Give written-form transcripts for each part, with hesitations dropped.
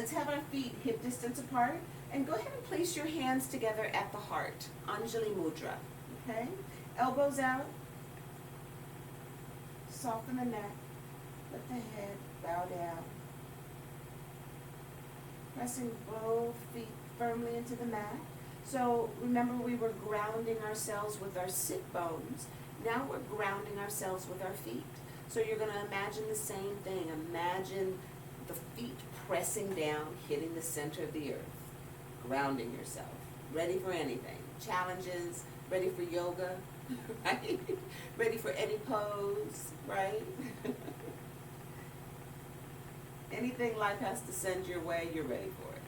Let's have our feet hip distance apart, and go ahead and place your hands together at the heart, Anjali Mudra, okay? Elbows out, soften the neck, let the head bow down. Pressing both feet firmly into the mat. So remember, we were grounding ourselves with our sit bones. Now we're grounding ourselves with our feet. So you're going to imagine the same thing. Imagine the feet pressing down, hitting the center of the earth, grounding yourself, ready for anything. Challenges, ready for yoga, right? Ready for any pose, right? Anything life has to send your way, you're ready for it.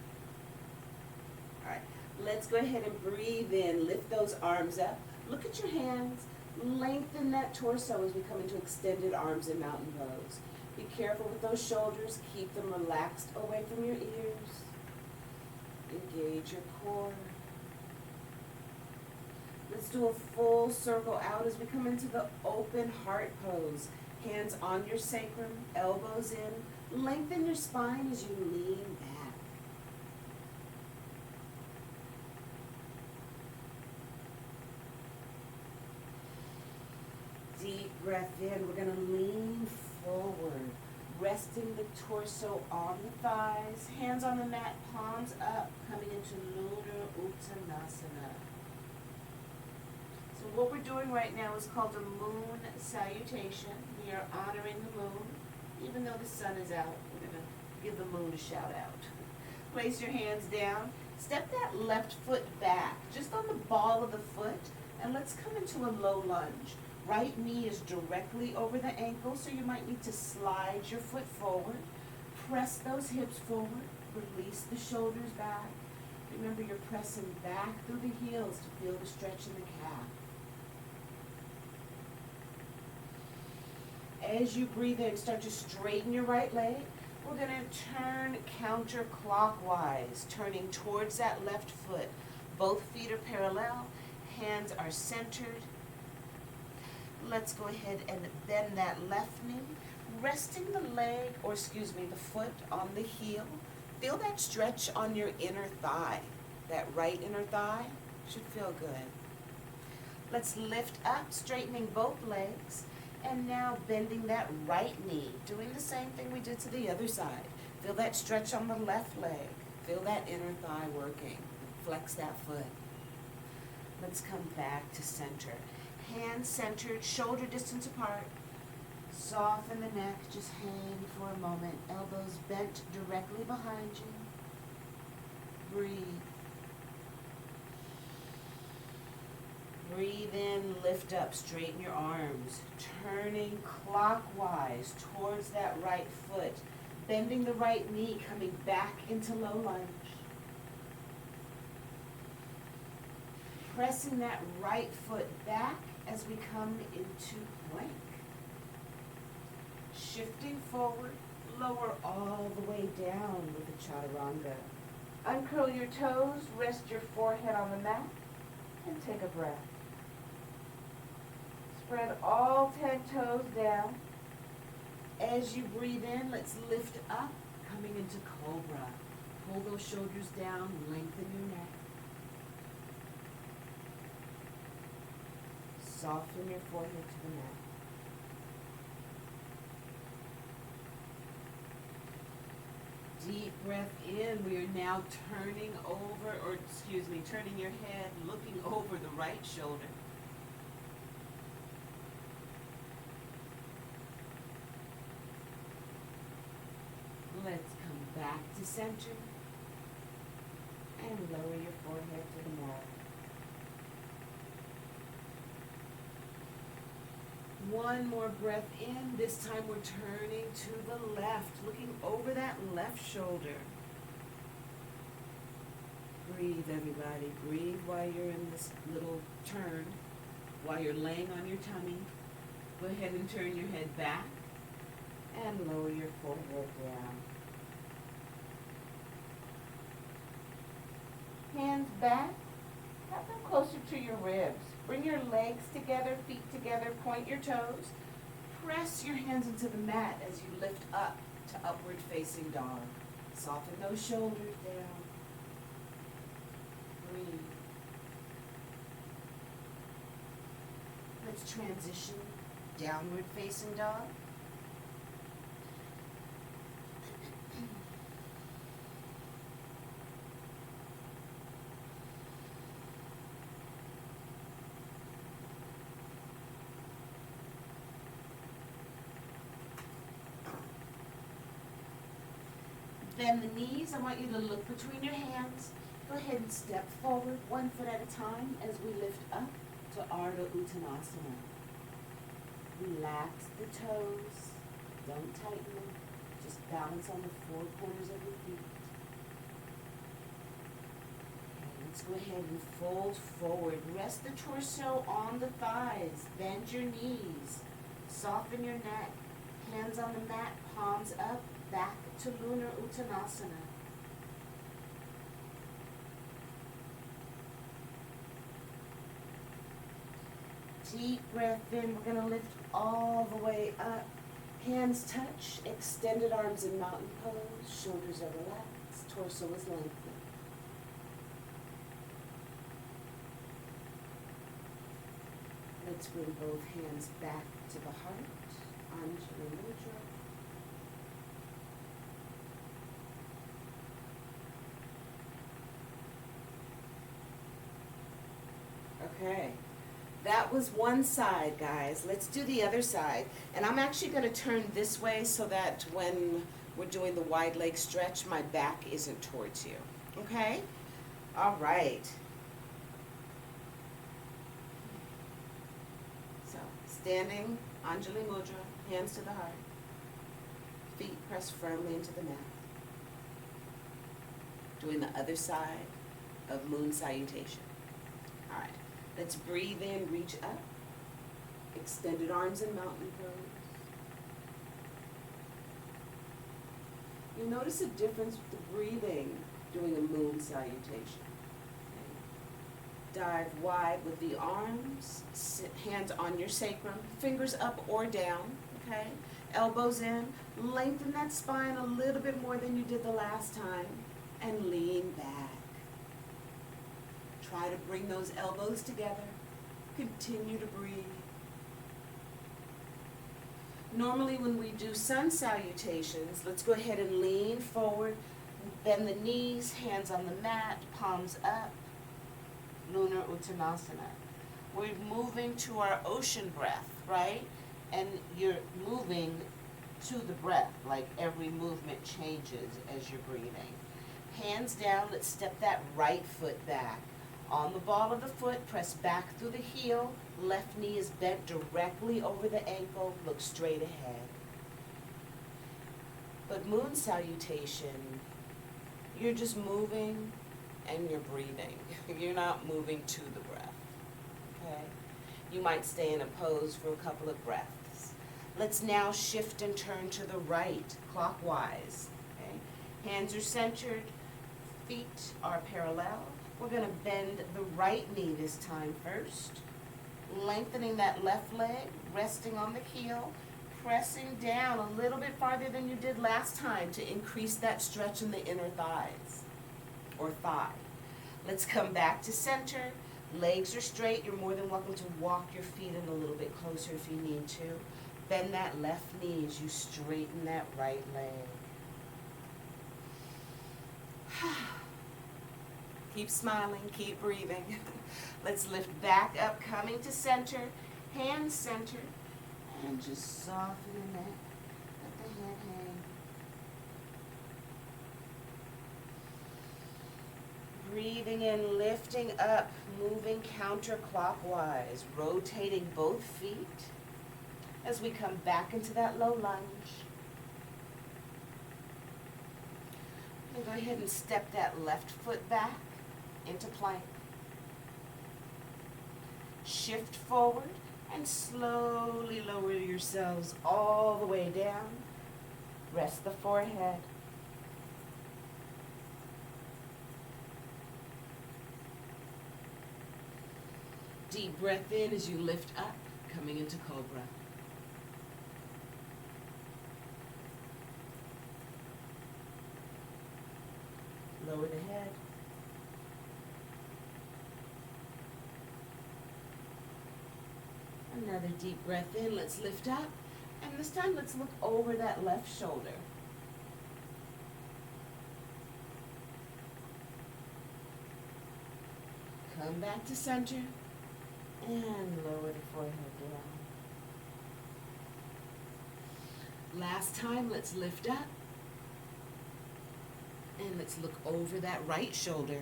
All right, let's go ahead and breathe in. Lift those arms up. Look at your hands. Lengthen that torso as we come into extended arms in mountain pose. Be careful with those shoulders. Keep them relaxed away from your ears. Engage your core. Let's do a full circle out as we come into the open heart pose. Hands on your sacrum, elbows in. Lengthen your spine as you lean back. Deep breath in. We're going to lean forward, resting the torso on the thighs, hands on the mat, palms up, coming into Lunar Uttanasana. So what we're doing right now is called a moon salutation. We are honoring the moon. Even though the sun is out, we're going to give the moon a shout out. Place your hands down. Step that left foot back, just on the ball of the foot, and let's come into a low lunge. Right knee is directly over the ankle, so you might need to slide your foot forward. Press those hips forward. Release the shoulders back. Remember, you're pressing back through the heels to feel the stretch in the calf. As you breathe in, start to straighten your right leg. We're going to turn counterclockwise, turning towards that left foot. Both feet are parallel. Hands are centered. Let's go ahead and bend that left knee, resting the the foot on the heel. Feel that stretch on your inner thigh. That right inner thigh should feel good. Let's lift up, straightening both legs, and now bending that right knee, doing the same thing we did to the other side. Feel that stretch on the left leg. Feel that inner thigh working. Flex that foot. Let's come back to center. Hands centered, shoulder distance apart. Soften the neck, just hang for a moment. Elbows bent directly behind you. Breathe. Breathe in, lift up, straighten your arms. Turning clockwise towards that right foot. Bending the right knee, coming back into low lunge. Pressing that right foot back as we come into plank. Shifting forward, lower all the way down with the chaturanga. Uncurl your toes, rest your forehead on the mat, and take a breath. Spread all 10 toes down. As you breathe in, let's lift up, coming into cobra. Pull those shoulders down, lengthen your neck. Soften your forehead to the mat. Deep breath in. We are now turning your head, looking over the right shoulder. Let's come back to center and lower your forehead to the mat. One more breath in. This time we're turning to the left, looking over that left shoulder. Breathe, everybody. Breathe while you're in this little turn, while you're laying on your tummy. Go ahead and turn your head back and lower your forehead down. Hands back. Have them closer to your ribs. Bring your legs together, feet together, point your toes. Press your hands into the mat as you lift up to upward facing dog. Soften those shoulders down. Breathe. Let's transition downward facing dog. Bend the knees. I want you to look between your hands. Go ahead and step forward 1 foot at a time as we lift up to Ardha Uttanasana. Relax the toes. Don't tighten them. Just balance on the 4 corners of your feet. Okay, let's go ahead and fold forward. Rest the torso on the thighs. Bend your knees. Soften your neck. Hands on the mat, palms up. Back to Lunar Uttanasana. Deep breath in. We're going to lift all the way up. Hands touch. Extended arms in mountain pose. Shoulders are relaxed. Torso is lengthened. Let's bring both hands back to the heart. Anjali Mudra. Okay, that was one side, guys. Let's do the other side. And I'm actually going to turn this way so that when we're doing the wide leg stretch, my back isn't towards you. Okay? All right. So, standing, Anjali Mudra, hands to the heart. Feet pressed firmly into the mat. Doing the other side of moon salutation. All right. Let's breathe in, reach up. Extended arms in mountain pose. You'll notice a difference with the breathing doing a moon salutation. Okay. Dive wide with the arms, hands on your sacrum, fingers up or down, okay? Elbows in, lengthen that spine a little bit more than you did the last time, and lean back. Try to bring those elbows together. Continue to breathe. Normally when we do sun salutations, let's go ahead and lean forward, bend the knees, hands on the mat, palms up, Lunar Uttanasana. We're moving to our ocean breath, right? And you're moving to the breath, like every movement changes as you're breathing. Hands down, let's step that right foot back. On the ball of the foot, press back through the heel. Left knee is bent directly over the ankle. Look straight ahead. But moon salutation, you're just moving and you're breathing. You're not moving to the breath. Okay? You might stay in a pose for a couple of breaths. Let's now shift and turn to the right, clockwise. Okay? Hands are centered, feet are parallel. We're going to bend the right knee this time first. Lengthening that left leg, resting on the heel, pressing down a little bit farther than you did last time to increase that stretch in the inner thighs or thigh. Let's come back to center. Legs are straight. You're more than welcome to walk your feet in a little bit closer if you need to. Bend that left knee as you straighten that right leg. Keep smiling, keep breathing. Let's lift back up, coming to center, hands centered, and just soften the neck, let the head hang. Breathing in, lifting up, moving counterclockwise, rotating both feet as we come back into that low lunge. And go ahead and step that left foot back into plank. Shift forward and slowly lower yourselves all the way down. Rest the forehead. Deep breath in as you lift up, coming into cobra. Lower the head. Another deep breath in. Let's lift up. And this time, let's look over that left shoulder. Come back to center. And lower the forehead down. Last time, let's lift up. And let's look over that right shoulder.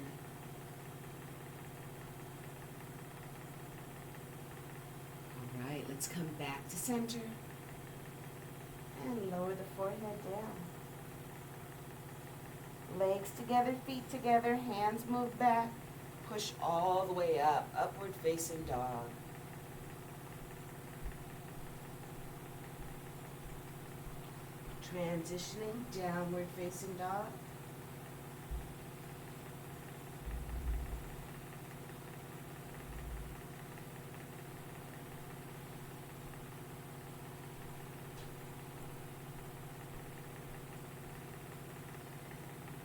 All right, let's come back to center. And lower the forehead down. Legs together, feet together, hands move back. Push all the way up, upward facing dog. Transitioning, downward facing dog.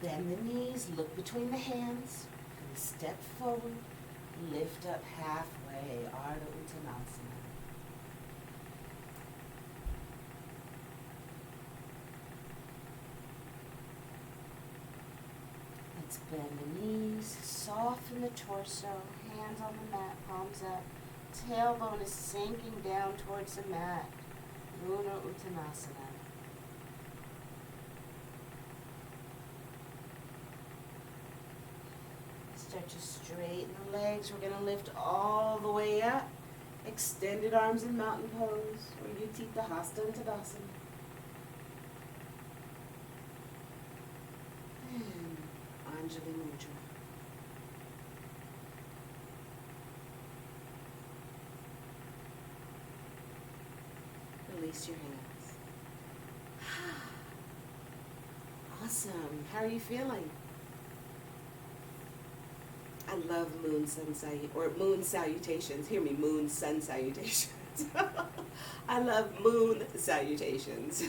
Bend the knees, look between the hands, and step forward, lift up halfway, Ardha Uttanasana. Let's bend the knees, soften the torso, hands on the mat, palms up, tailbone is sinking down towards the mat, Ardha Uttanasana. Start to straighten the legs. We're going to lift all the way up. Extended arms in mountain pose or Utthita Hasta and Tadasana. And Anjali Mudra. Release your hands. Awesome. How are you feeling? I love moon salutations. Hear me, moon sun salutations. I love moon salutations.